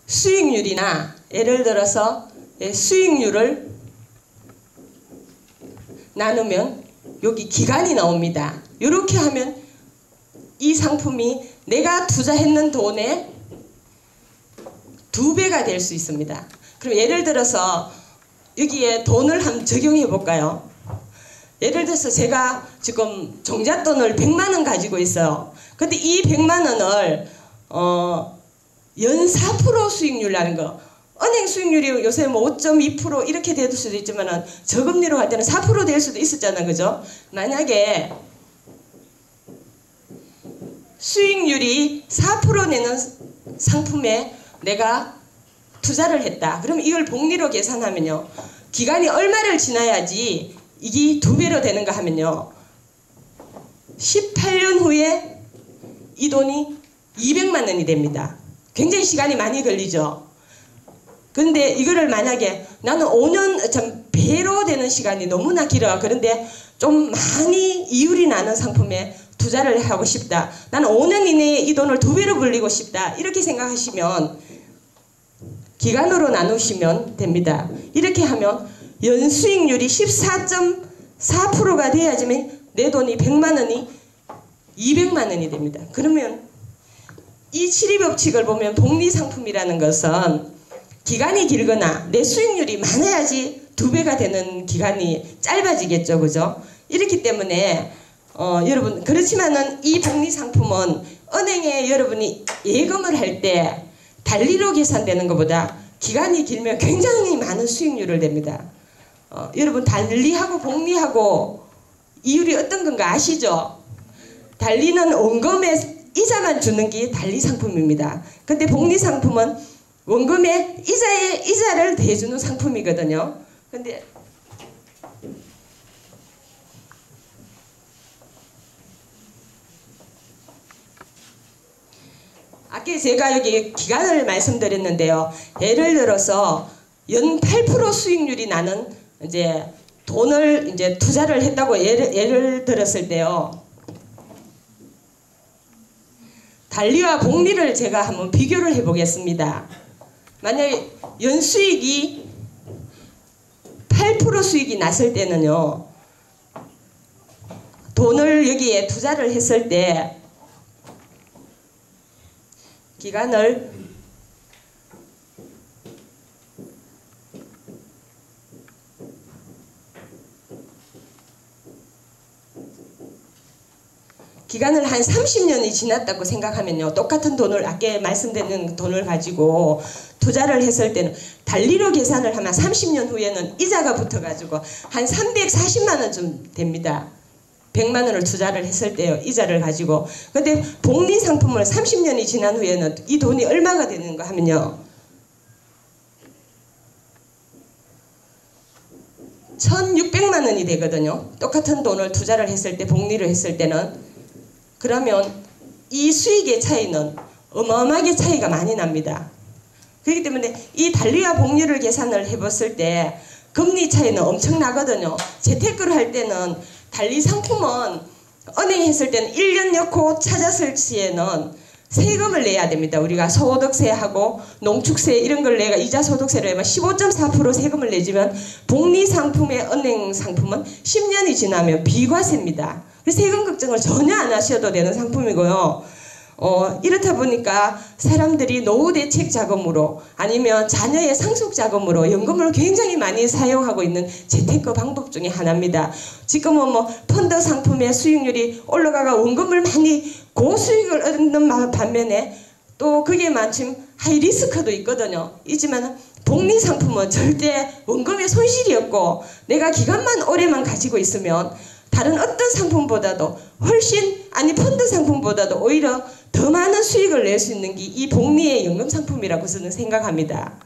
수익률이나 예를 들어서 수익률을 나누면 여기 기간이 나옵니다. 이렇게 하면 이 상품이 내가 투자했는 돈의 2배가 될 수 있습니다. 그럼 예를 들어서 여기에 돈을 한번 적용해 볼까요? 예를 들어서 제가 지금 종잣돈을 100만 원 가지고 있어요. 근데 이 100만 원을 연 4% 수익률이라는 거, 은행 수익률이 요새 뭐 5.2% 이렇게 될 수도 있지만 저금리로 할 때는 4% 될 수도 있었잖아요. 그죠? 만약에 수익률이 4% 내는 상품에 내가 투자를 했다. 그럼 이걸 복리로 계산하면요. 기간이 얼마를 지나야지 이게 2배로 되는가 하면요. 18년 후에 이 돈이 200만 원이 됩니다. 굉장히 시간이 많이 걸리죠. 근데 이거를 만약에 나는 5년 참 배로 되는 시간이 너무나 길어. 그런데 좀 많이 이율이 나는 상품에 투자를 하고 싶다. 나는 5년 이내에 이 돈을 2배로 불리고 싶다. 이렇게 생각하시면 기간으로 나누시면 됩니다. 이렇게 하면 연수익률이 14.4%가 돼야지만 내 돈이 100만 원이 200만 원이 됩니다. 그러면 이 치리법칙을 보면 복리상품이라는 것은 기간이 길거나 내 수익률이 많아야지 2배가 되는 기간이 짧아지겠죠. 그죠? 이렇기 때문에 여러분 그렇지만은 이 복리상품은 은행에 여러분이 예금을 할 때 달리로 계산되는 것보다 기간이 길면 굉장히 많은 수익률을 냅니다. 여러분 달리하고 복리하고 이율이 어떤 건가 아시죠? 달리는 원금에 이자만 주는 게 달리 상품입니다. 근데 복리 상품은 원금에 이자를 대주는 상품이거든요. 근데 아까 제가 여기 기간을 말씀드렸는데요. 예를 들어서 연 8% 수익률이 나는 이제 돈을 이제 투자를 했다고 예를 들었을 때요. 달리와 복리를 제가 한번 비교를 해보겠습니다. 만약에 연수익이 8% 수익이 났을 때는요. 돈을 여기에 투자를 했을 때 기간을 한 30년이 지났다고 생각하면요. 똑같은 돈을 아까 말씀드린 돈을 가지고 투자를 했을 때는 달리로 계산을 하면 30년 후에는 이자가 붙어가지고 한 340만 원 좀 됩니다. 100만 원을 투자를 했을 때요. 이자를 가지고. 근데 복리 상품을 30년이 지난 후에는 이 돈이 얼마가 되는가 하면요. 1600만 원이 되거든요. 똑같은 돈을 투자를 했을 때 복리를 했을 때는. 그러면 이 수익의 차이는 어마어마하게 차이가 많이 납니다. 그렇기 때문에 이 달리와 복리를 계산을 해봤을 때 금리 차이는 엄청나거든요. 재테크를 할 때는 달리 상품은 은행에 했을 때는 1년 넣고 찾았을 시에는 세금을 내야 됩니다. 우리가 소득세하고 농축세 이런 걸 내가 이자 소득세를 내면 15.4% 세금을 내지만 복리 상품의 은행 상품은 10년이 지나면 비과세입니다. 세금 걱정을 전혀 안 하셔도 되는 상품이고요. 이렇다 보니까 사람들이 노후 대책 자금으로 아니면 자녀의 상속 자금으로 연금을 굉장히 많이 사용하고 있는 재테크 방법 중에 하나입니다. 지금은 뭐 펀드 상품의 수익률이 올라가가 원금을 많이 고수익을 얻는 반면에 또 그게 마침 하이 리스크도 있거든요. 있지만 복리 상품은 절대 원금의 손실이 없고 내가 기간만 오래만 가지고 있으면 다른 어떤 상품보다도 훨씬 펀드 상품보다도 오히려 더 많은 수익을 낼 수 있는 게 이 복리의 연금 상품이라고 저는 생각합니다.